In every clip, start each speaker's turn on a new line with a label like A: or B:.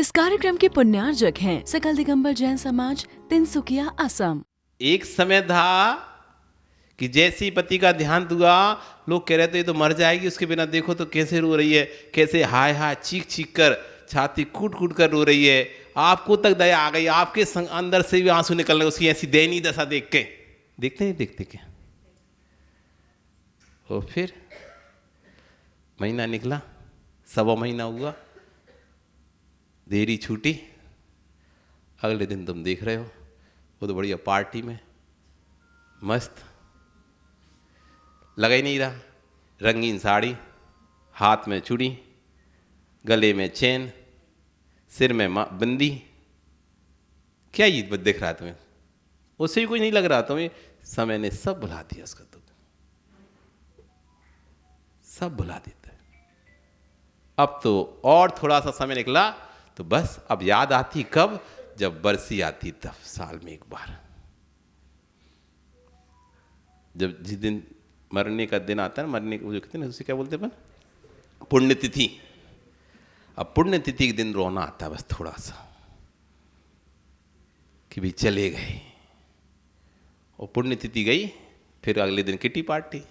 A: इस कार्यक्रम के पुण्यार्जक हैं सकल दिगंबर जैन समाज, तिनसुकिया, असम।
B: एक समय था कि जैसे ही पति का ध्यान हुआ, लोग कह रहे थे ये तो मर जाएगी, उसके बिना देखो तो कैसे रो रही है, कैसे हाय हाय चीख चीख कर, छाती कूट कूट कर रो रही है। आपको तक दया आ गई, आपके अंदर से भी आंसू निकल रहे उसकी ऐसी दयनीय दशा देख के। देखते नहीं देखते क्या? और फिर महीना निकला, सवा महीना हुआ, देरी छूटी। अगले दिन तुम देख रहे हो वो तो बढ़िया पार्टी में मस्त, लगा ही नहीं रहा, रंगीन साड़ी, हाथ में चूड़ी, गले में चेन, सिर में बिंदी। क्या ये दिख रहा है तुम्हें? उससे भी कुछ नहीं लग रहा तुम्हें। समय ने सब भुला दिया उसका, तो सब भुला देता है। अब तो और थोड़ा सा समय निकला तो बस अब याद आती कब? जब बरसी आती तब, साल में एक बार, जब जिस दिन मरने का दिन आता है, मरने को जो कहते हैं उसे क्या बोलते हैं, पुण्यतिथि। अब पुण्यतिथि के दिन रोना आता है बस थोड़ा सा कि भी चले गए। और पुण्यतिथि गई, फिर अगले दिन किटी पार्टी।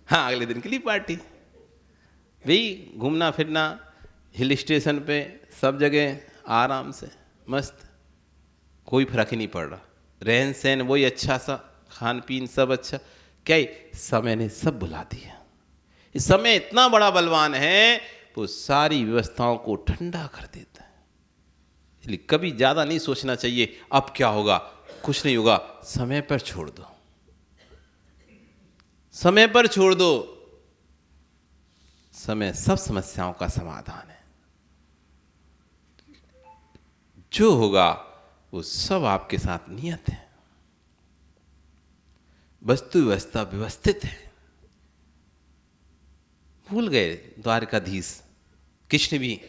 B: हाँ, अगले दिन किटी पार्टी भाई, घूमना फिरना हिल स्टेशन पे, सब जगह आराम से मस्त, कोई फर्क ही नहीं पड़ रहा। रहन सहन वही अच्छा सा, खान पीन सब अच्छा। क्या समय ने सब भुला दिया। इस समय इतना बड़ा बलवान है, वो सारी व्यवस्थाओं को ठंडा कर देता है। इसलिए कभी ज़्यादा नहीं सोचना चाहिए अब क्या होगा, कुछ नहीं होगा। समय पर छोड़ दो, समय पर छोड़ दो। समय सब समस्याओं का समाधान है। जो होगा वो सब आपके साथ नियत है। वस्तु व्यवस्था व्यवस्थित है। भूल गए द्वारकाधीश, कृष्ण भी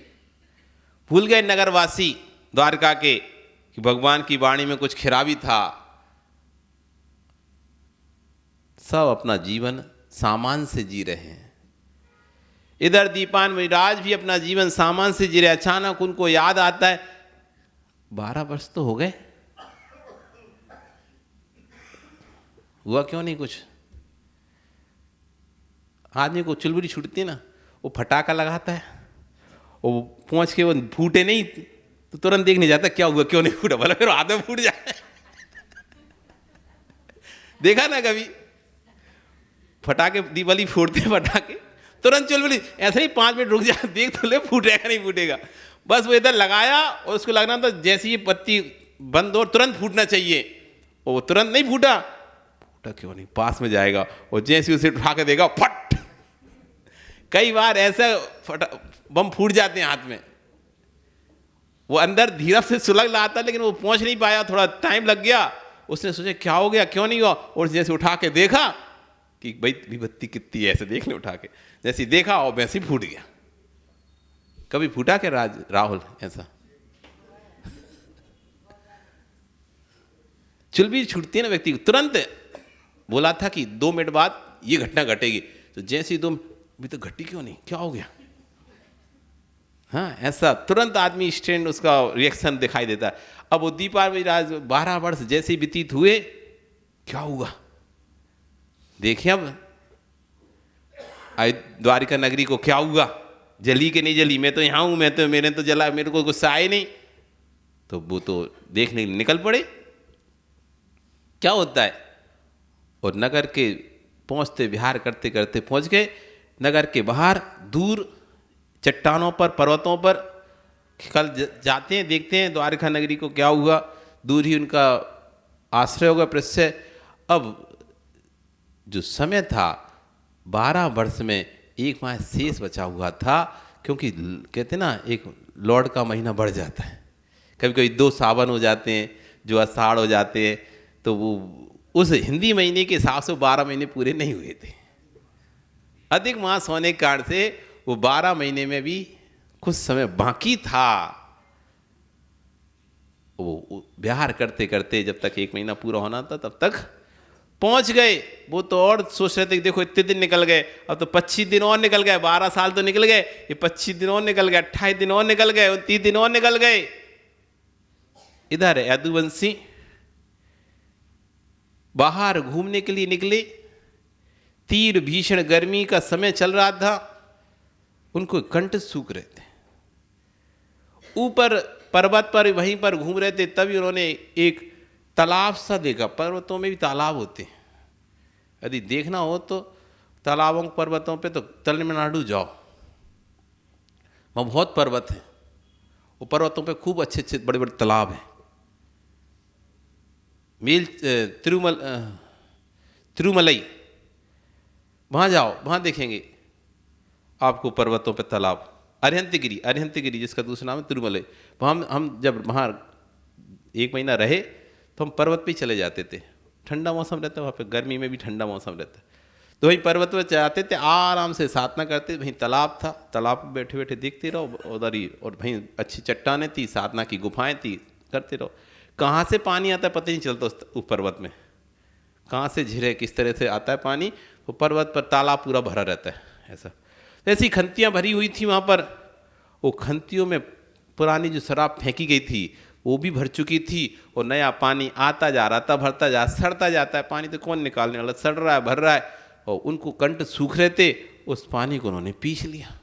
B: भूल गए, नगरवासी द्वारका के, कि भगवान की वाणी में कुछ खराबी था। सब अपना जीवन सामान से जी रहे हैं। इधर दीपान विराज भी अपना जीवन सामान से जी रहे। अचानक उनको याद आता है 12 वर्ष तो हो गए, हुआ क्यों नहीं कुछ? आदमी को चुलबुली छूटती है ना, वो फटाका लगाता है, वो पहुंच के वो फूटे नहीं तो तुरंत देखने जाता क्या हुआ क्यों नहीं फूटा, भला फिर हाथ में फूट जाए। देखा ना कभी फटाके, दीवाली फोड़ते फटाके, तुरंत चुलबुली, ऐसे ही 5 मिनट रुक जा, देख तो ले फूटेगा नहीं फूटेगा। बस वो इधर लगाया और उसको लगना था जैसे ही पत्ती बंद हो तुरंत फूटना चाहिए, वो तुरंत नहीं फूटा। फूटा क्यों नहीं? पास में जाएगा और जैसे उसे उठा के देगा, फट। कई बार ऐसे बम फूट जाते हैं हाथ में। वो अंदर धीरे से सुलग लाता है लेकिन वो पहुंच नहीं पाया, थोड़ा टाइम लग गया। उसने सोचा क्या हो गया, क्यों नहीं हुआ, और जैसे उठा के देखा कि भाई बत्ती कितनी है, ऐसे देख ले उठा के, जैसे देखा और वैसे ही फूट गया। कभी फूटा क्या राहुल ऐसा? चुलबुली छूटती है ना व्यक्ति को, तुरंत बोला था कि 2 मिनट बाद ये घटना घटेगी, तो जैसे ही 2 अभी तो घटी क्यों नहीं, क्या हो गया? हाँ, ऐसा तुरंत आदमी स्टैंड, उसका रिएक्शन दिखाई देता है। अब वो दीपावली राज 12 वर्ष जैसे व्यतीत हुए, क्या हुआ देखिए। अब द्वारिका नगरी को क्या हुआ, जली कि नहीं जली? मैं तो यहाँ हूँ, मैं तो, मेरे तो जला, मेरे को गुस्सा आए नहीं। तो वो तो देखने निकल पड़े क्या होता है। और नगर के पहुँचते, विहार करते करते पहुँच गए नगर के बाहर, दूर चट्टानों पर, पर्वतों पर। कल जाते हैं, देखते हैं द्वारका नगरी को क्या हुआ। दूर ही उनका आश्रय होगा, प्रत्यय। अब जो समय था 12 वर्ष में 1 माह शेष बचा हुआ था, क्योंकि कहते ना एक लॉर्ड का महीना बढ़ जाता है। कभी कभी 2 सावन हो जाते हैं, जो आषाढ़ हो जाते हैं, तो वो उस हिंदी महीने के हिसाब से 12 महीने पूरे नहीं हुए थे। अधिक मास होने के कारण से वो 12 महीने में भी कुछ समय बाकी था। वो विहार करते करते जब तक 1 महीना पूरा होना था, तब तक पहुंच गए। वो तो और सोच रहे थे कि देखो इतने दिन निकल गए, अब तो 25 दिन और निकल गए, 12 साल तो निकल गए, ये 25 दिन और निकल गए, 28 दिन और निकल गए, 29 दिन और निकल गए। इधर यदुवंशी बाहर घूमने के लिए निकले। तीव्र भीषण गर्मी का समय चल रहा था, उनको कंठ सूख रहे थे। ऊपर पर्वत पर वहीं पर घूम रहे थे, तभी उन्होंने एक तालाब सा देखा। पर्वतों में भी तालाब होते हैं, यदि देखना हो तो तालाबों पर्वतों पे तो तमिलनाडु जाओ, वहाँ बहुत पर्वत हैं। वो पर्वतों पे खूब अच्छे अच्छे बड़े बड़े तालाब हैं। तिरुमलई वहाँ जाओ, वहाँ देखेंगे आपको पर्वतों पे तालाब। अरिहंतगिरी जिसका दूसरा नाम है तिरुमलई। वहाँ हम जब वहाँ 1 महीना रहे तो हम पर्वत पे ही चले जाते थे। ठंडा मौसम रहता है वहाँ पे, गर्मी में भी ठंडा मौसम रहता है, तो वहीं पर्वत पर जाते थे, आराम से साधना करते। वहीं तालाब था, तालाब पे बैठे बैठे देखते रहो उधर ही, और वहीं अच्छी चट्टानें थी, साधना की गुफाएं थी, करते रहो। कहाँ से पानी आता है पता नहीं चलता उस पर्वत में, कहाँ से झिरे किस तरह से आता है पानी। वो पर्वत पर तालाब पूरा भरा रहता है ऐसा। ऐसी खंतियाँ भरी हुई थी वहाँ पर। वो खंतियों में पुरानी जो शराब फेंकी गई थी वो भी भर चुकी थी, और नया पानी आता जा रहा था, भरता जा, सड़ता जाता है। पानी तो कौन निकालने वाला, सड़ रहा है, भर रहा है, और उनको कंठ सूख रहे थे। उस पानी को उन्होंने पी लिया।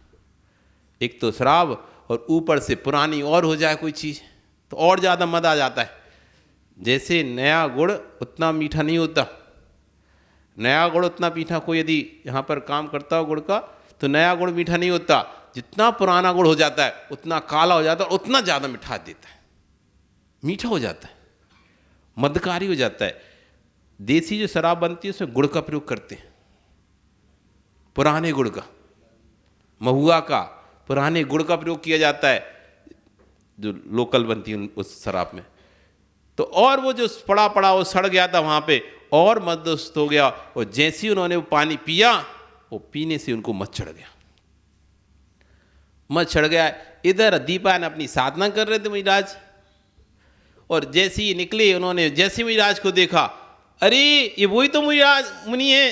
B: एक तो शराब, और ऊपर से पुरानी और हो जाए कोई चीज़ तो और ज़्यादा मज़ा आ जाता है। जैसे नया गुड़ उतना मीठा नहीं होता, नया गुड़ उतना मीठा, कोई यदि यहाँ पर काम करता हो गुड़ का तो नया गुड़ मीठा नहीं होता। जितना पुराना गुड़ हो जाता है उतना काला हो जाता है, उतना ज़्यादा मिठास देता है, मीठा हो जाता है, मदकारी हो जाता है। देसी जो शराब बनती है उसमें गुड़ का प्रयोग करते हैं, पुराने गुड़ का, महुआ का, पुराने गुड़ का प्रयोग किया जाता है जो लोकल बनती है उस शराब में। तो और वो जो पड़ा पड़ा वो सड़ गया था वहाँ पे, और मददस्त हो गया। और जैसे ही उन्होंने वो पानी पिया, वो पीने से उनको मत चढ़ गया, मत चढ़ गया। इधर दीपायन अपनी साधना कर रहे थे मुनिराज, और जैसे ही निकले उन्होंने जैसे मुनिराज को देखा, अरे ये वही तो मुनि है,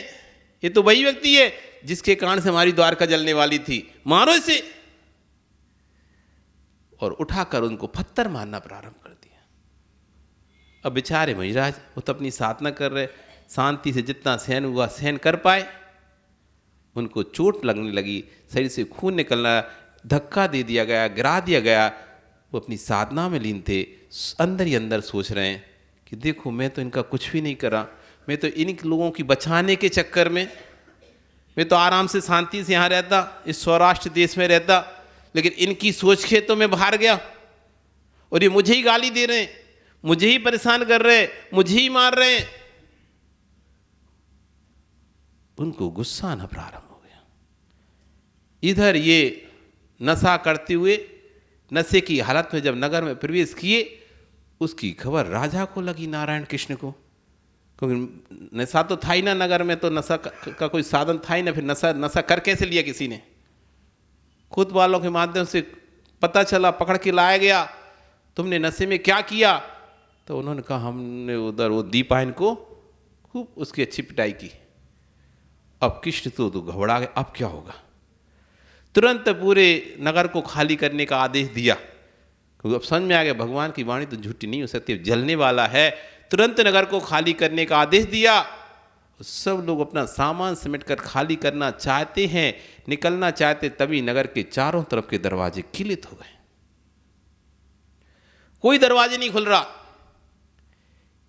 B: ये तो वही व्यक्ति है जिसके कारण से हमारी द्वारका जलने वाली थी, मारो इसे। और उठाकर उनको पत्थर मारना प्रारंभ कर दिया। अब बेचारे मुनिराज वो तो अपनी साधना कर रहे, शांति से जितना सहन हुआ सहन कर पाए। उनको चोट लगने लगी, शरीर से खून निकलना, धक्का दे दिया गया, गिरा दिया गया। वो अपनी साधना में लीन थे, अंदर ही अंदर सोच रहे हैं कि देखो मैं तो इनका कुछ भी नहीं करा, मैं तो इन लोगों की बचाने के चक्कर में, मैं तो आराम से शांति से यहाँ रहता, इस सौराष्ट्र देश में रहता, लेकिन इनकी सोच के तो मैं बाहर गया, और ये मुझे ही गाली दे रहे हैं, मुझे ही परेशान कर रहे हैं, मुझे ही मार रहे हैं। उनको गुस्सा आना प्रारंभ हो गया। इधर ये नशा करते हुए, नशे की हालत में जब नगर में प्रवेश किए, उसकी खबर राजा को लगी, नारायण कृष्ण को, क्योंकि नशा तो था ही ना नगर में, तो नशा का कोई साधन था ही ना। फिर नशा कर कैसे लिया किसी ने, खुद वालों के माध्यम से पता चला, पकड़ के लाया गया, तुमने नशे में क्या किया। तो उन्होंने कहा हमने उधर वो दीपायन को खूब उसकी अच्छी पिटाई की। अब कृष्ण तो घबरा गए, अब क्या होगा। तुरंत पूरे नगर को खाली करने का आदेश दिया, क्योंकि अब समझ में आ गया भगवान की वाणी तो झूठी नहीं हो सकती, जलने वाला है। तुरंत नगर को खाली करने का आदेश दिया। सब लोग अपना सामान समेटकर खाली करना चाहते हैं, निकलना चाहते, तभी नगर के चारों तरफ के दरवाजे किलित हो गए, कोई दरवाजे नहीं खुल रहा।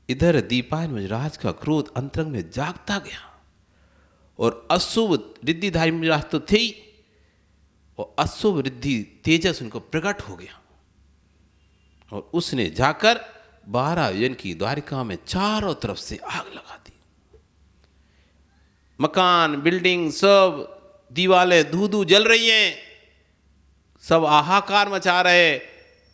B: इधर दीपायन मुनिराज का क्रोध अंतरंग में जागता गया, और अशुभ रिद्धिधारी मुनिराज तो थे ही, और अशुभ रिद्धि तेजस उनको प्रकट हो गया, और उसने जाकर 12 योजन की द्वारिका में चारों तरफ से आग लगा दी। मकान, बिल्डिंग, सब दीवारें धू धू जल रही हैं, सब हाहाकार मचा रहे।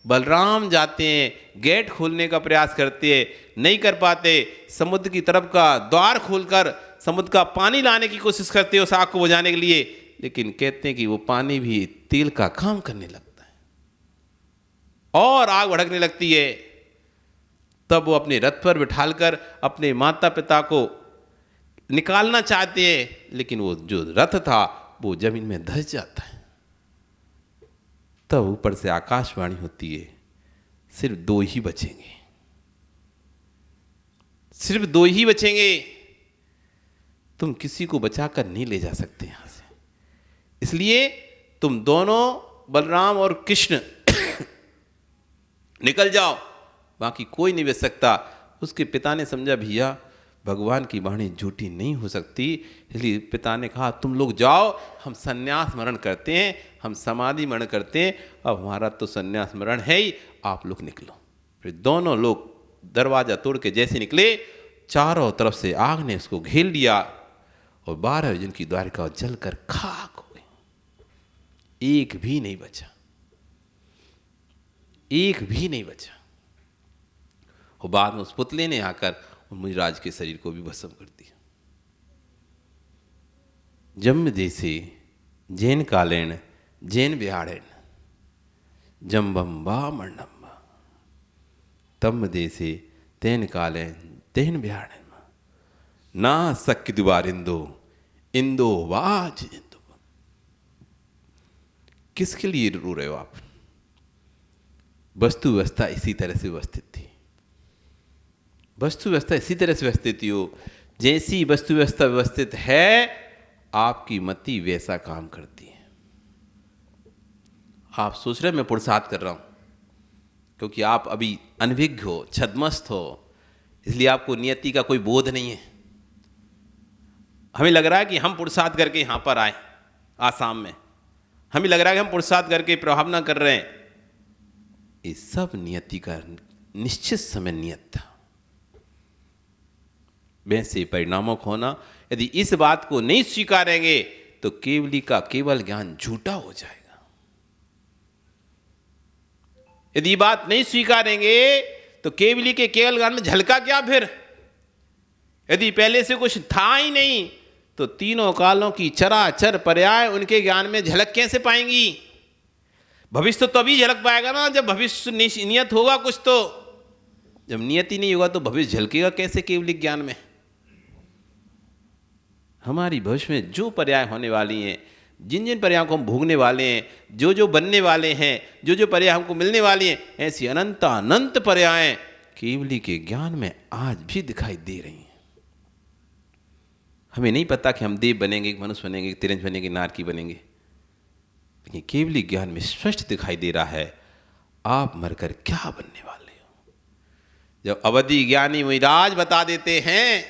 B: बलराम जाते हैं, गेट खोलने का प्रयास करते हैं, नहीं कर पाते। समुद्र की तरफ का द्वार खोलकर समुद्र का पानी लाने की कोशिश करते हैं उस आग को बुझाने के लिए, लेकिन कहते हैं कि वो पानी भी तेल का काम करने लगता है, और आग भड़कने लगती है। तब वो अपने रथ पर बिठालकर अपने माता पिता को निकालना चाहते हैं, लेकिन वो जो रथ था वो जमीन में धंस जाता है। तब ऊपर से आकाशवाणी होती है, सिर्फ 2 ही बचेंगे, सिर्फ 2 ही बचेंगे, तुम किसी को बचाकर नहीं ले जा सकते यहां से, इसलिए तुम दोनों बलराम और कृष्ण निकल जाओ, बाकी कोई नहीं बच सकता। उसके पिता ने समझा भैया भगवान की वाणी झूठी नहीं हो सकती, इसलिए पिता ने कहा तुम लोग जाओ, हम संन्यास मरण करते हैं, हम समाधि मरण करते हैं, अब हमारा तो संन्यास मरण है ही, आप लोग निकलो। फिर दोनों लोग दरवाजा तोड़ के जैसे निकले, चारों तरफ से आग ने उसको घेर लिया और 12 जन की द्वारिका जलकर खाक हो गई, एक भी नहीं बचा, एक भी नहीं बचा। और बाद में उस पुतले ने आकर मुनिराज के शरीर को भी भस्म कर दिया। जन्म देसे जैन कालेन जैन बिहाड़ेन जम्बम्बा मरणम्बा तम देसे तेन कालेन तेन बिहाड़ेन ना सक्य दुबारिंदो इंदो वाज इंदो। किसके लिए रो रहे हो आप? वस्तु व्यवस्था इसी तरह से व्यवस्थित थी, वस्तु व्यवस्था इसी तरह से व्यवस्थित हो, जैसी वस्तु व्यवस्था व्यवस्थित है आपकी मति वैसा काम करती है। आप सोच रहे मैं पुरुषार्थ कर रहा हूं, क्योंकि आप अभी अनभिज्ञ हो, छद्मस्त हो, इसलिए आपको नियति का कोई बोध नहीं है। हमें लग रहा है कि हम पुरुषार्थ करके यहां पर आए आसाम में, हमें लग रहा है कि हम पुरुषार्थ करके प्रभावना कर रहे हैं। ये सब नियति का निश्चित समय नियत था। वैसे परिणामों को होना, यदि इस बात को नहीं स्वीकारेंगे तो केवली का केवल ज्ञान झूठा हो जाएगा। यदि बात नहीं स्वीकारेंगे तो केवली के केवल ज्ञान में झलका क्या फिर? यदि पहले से कुछ था ही नहीं तो तीनों कालों की चराचर पर्याय उनके ज्ञान में झलक कैसे पाएंगी? भविष्य तो तभी झलक पाएगा ना जब भविष्य नियत होगा कुछ। तो जब नियत ही नहीं होगा तो भविष्य झलकेगा कैसे केवलिक ज्ञान में? हमारी भविष्य में जो पर्याय होने वाली हैं, जिन जिन पर्यायों को हम भोगने वाले हैं, जो जो बनने वाले हैं, जो जो पर्याय हमको मिलने वाली हैं, ऐसी अनंत अनंत पर्याय केवली के ज्ञान में आज भी दिखाई दे रही हैं। हमें नहीं पता कि हम देव बनेंगे, मनुष्य बनेंगे, तिरंज बनेंगे, नारकी बनेंगे, लेकिन केवली ज्ञान में स्पष्ट दिखाई दे रहा है आप मरकर क्या बनने वाले हो। जब अवधि ज्ञानी मुनिराज बता देते हैं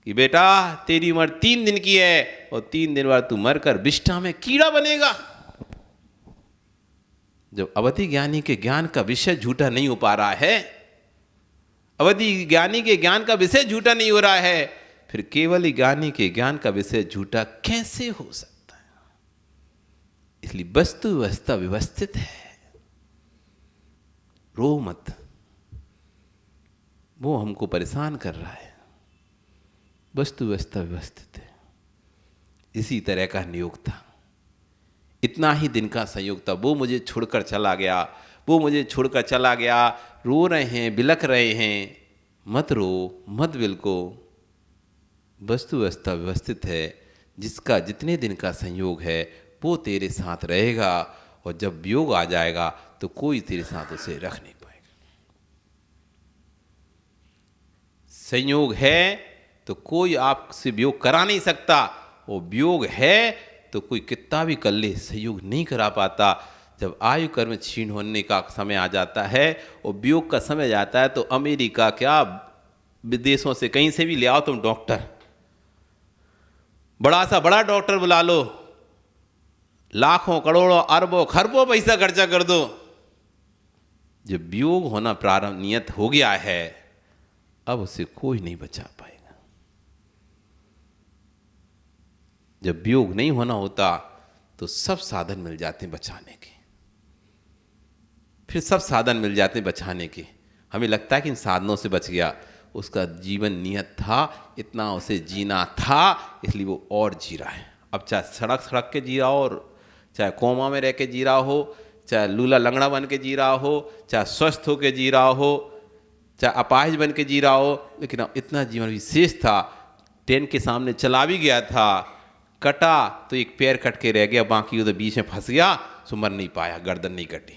B: कि बेटा तेरी उम्र 3 दिन की है और 3 दिन बाद तू मरकर विष्ठा में कीड़ा बनेगा। जब अवधि ज्ञानी के ज्ञान का विषय झूठा नहीं हो पा रहा है, अवधि ज्ञानी के ज्ञान का विषय झूठा नहीं हो रहा है, फिर केवल ज्ञानी के ज्ञान का विषय झूठा कैसे हो सकता है? इसलिए वस्तु व्यवस्था व्यवस्थित है, रो मत, वो हमको परेशान कर रहा है। वस्तु व्यवस्था व्यवस्थित है। इसी तरह का नियोग था, इतना ही दिन का संयोग था। वो मुझे छोड़कर चला गया, वो मुझे छोड़कर चला गया, रो रहे हैं, बिलख रहे हैं। मत रो, मत बिलको। वस्तु व्यवस्था व्यवस्थित है, जिसका जितने दिन का संयोग है वो तेरे साथ रहेगा, और जब वियोग आ जाएगा तो कोई तेरे साथ उसे रख नहीं पाएगा। संयोग है तो कोई आपसे वियोग करा नहीं सकता, और वियोग है तो कोई कितना भी कर ले संयोग नहीं करा पाता। जब आयु कर्म क्षीण होने का समय आ जाता है और वियोग का समय जाता है तो अमेरिका क्या विदेशों से कहीं से भी ले आओ तुम डॉक्टर, बड़ा सा बड़ा डॉक्टर बुला लो, लाखों करोड़ों अरबों खरबों पैसा खर्चा कर दो, जब वियोग होना प्रारंभ नियत हो गया है अब उसे कोई नहीं बचा पाएगा। जब वियोग नहीं होना होता तो सब साधन मिल जाते हैं बचाने के, फिर सब साधन मिल जाते हैं बचाने के। हमें लगता है कि इन साधनों से बच गया, उसका जीवन नियत था, इतना उसे जीना था, इसलिए वो और जी रहा है। अब चाहे सड़क सड़क के जी रहा हो, चाहे कोमा में रह के जी रहा हो, चाहे लूला लंगड़ा बन के जी रहा हो, चाहे स्वस्थ होकर जी रहा हो, चाहे अपाहिज बन के जी रहा हो, लेकिन अब इतना जीवन विशेष था ट्रेन के सामने चला भी गया था, कटा तो एक पैर कट के रह गया, बाकी उधर बीच में फंस गया, सो मर नहीं पाया, गर्दन नहीं कटी।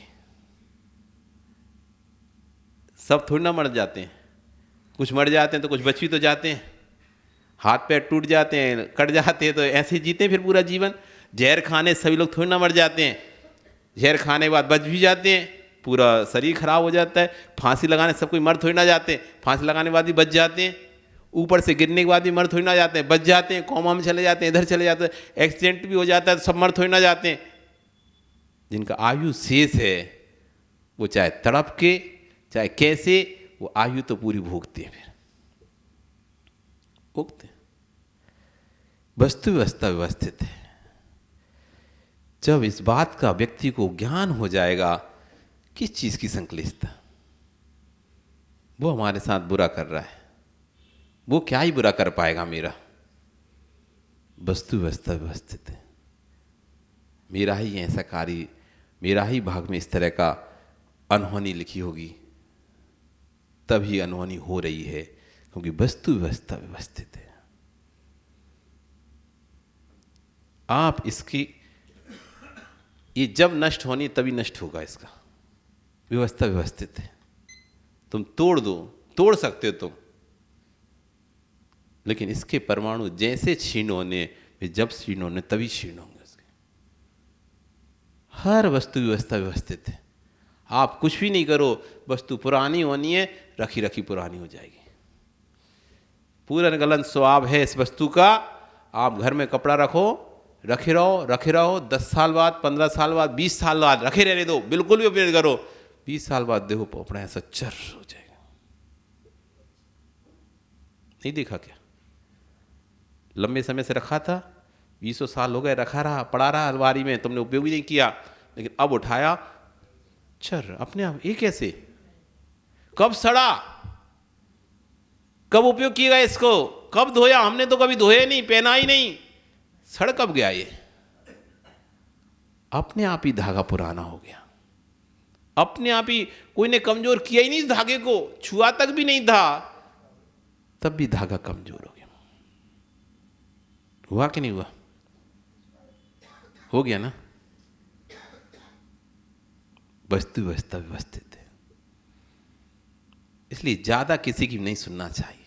B: सब थोड़ी ना मर जाते हैं, कुछ मर जाते हैं तो कुछ बच भी तो जाते हैं, हाथ पैर टूट जाते हैं, कट जाते हैं, तो ऐसे ही जीते हैं फिर पूरा जीवन। जहर खाने सभी लोग थोड़ी ना मर जाते हैं, जहर खाने के बाद बच भी जाते हैं, पूरा शरीर खराब हो जाता है। फांसी लगाने सब कोई मर थोड़ी ना जाते हैं, फांसी लगाने के बाद भी बच जाते हैं, ऊपर से गिरने के बाद भी मर थोड़ी ना जाते हैं, बच जाते हैं, कोमा में चले जाते हैं, इधर चले जाते हैं, एक्सीडेंट भी हो जाता है तो सब मर थोड़ी ना जाते हैं। जिनका आयु शेष है वो चाहे तड़प के चाहे कैसे, वो आयु तो पूरी भोगते हैं, फिर भोगते हैं। वस्तु व्यवस्था व्यवस्थित है। जब इस बात का व्यक्ति को ज्ञान हो जाएगा किस चीज की संक्लिष्टता, वो हमारे साथ बुरा कर रहा है, वो क्या ही बुरा कर पाएगा मेरा। वस्तु व्यवस्था व्यवस्थित है, मेरा ही ऐसा कार्य, मेरा ही भाग में इस तरह का अनहोनी लिखी होगी, तभी अनहोनी हो रही है, क्योंकि वस्तु व्यवस्था व्यवस्थित है। आप इसकी, ये जब नष्ट होनी तभी नष्ट होगा, इसका व्यवस्था व्यवस्थित है। तुम तोड़ दो, तोड़ सकते हो तुम, लेकिन इसके परमाणु जैसे क्षीण होने, जब क्षीण होने तभी क्षीण होंगे उसके। हर वस्तु व्यवस्था व्यवस्थित है। आप कुछ भी नहीं करो, वस्तु पुरानी होनी है, रखी रखी पुरानी हो जाएगी। पूरा गलत स्वभाव है इस वस्तु का। आप घर में कपड़ा रखो, रखे रहो, 10 साल बाद, 15 साल बाद, 20 साल बाद रखे रहने दो, बिल्कुल भी उपयोग करो, 20 साल बाद देखो कपड़ा ऐसा चर हो जाएगा। नहीं देखा क्या? लंबे समय से रखा था, 20 साल हो गए, रखा रहा, पड़ा रहा अलमारी में, तुमने उपयोग भी नहीं किया, लेकिन अब उठाया, चर अपने आप। ये कैसे? कब सड़ा? कब उपयोग किया इसको? कब धोया? हमने तो कभी धोया नहीं, पहना ही नहीं, सड़ कब गया ये? अपने आप ही धागा पुराना हो गया, अपने आप ही। कोई ने कमजोर किया ही नहीं, धागे को छुआ तक भी नहीं था, तब भी धागा कमजोर हो गया। हुआ कि नहीं हुआ? हो गया ना। वस्तु व्यवस्था व्यवस्थित है, इसलिए ज्यादा किसी की नहीं सुनना चाहिए।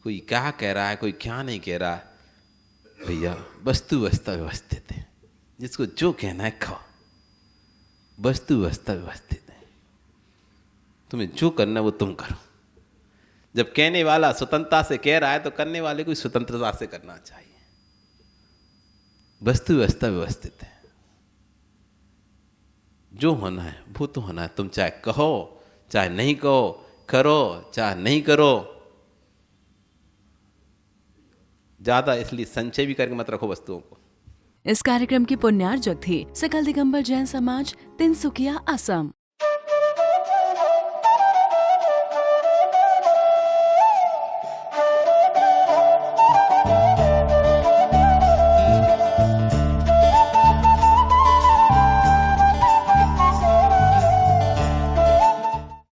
B: कोई क्या कह रहा है, कोई क्या नहीं कह रहा है, भैया वस्तु व्यवस्था व्यवस्थित है। जिसको जो कहना है कहो, वस्तु व्यवस्था व्यवस्थित है। तुम्हें जो करना है वो तुम करो। जब कहने वाला स्वतंत्रता से कह रहा है तो करने वाले को स्वतंत्रता से करना चाहिए। वस्तु व्यवस्था व्यवस्थित है, जो होना है वो तो होना है। तुम चाहे कहो चाहे नहीं कहो, करो चाहे नहीं करो। ज्यादा इसलिए संचय भी करके मत रखो वस्तुओं को।
A: इस कार्यक्रम की पुण्यार्जक थी सकल दिगंबर जैन समाज, तिनसुकिया, असम।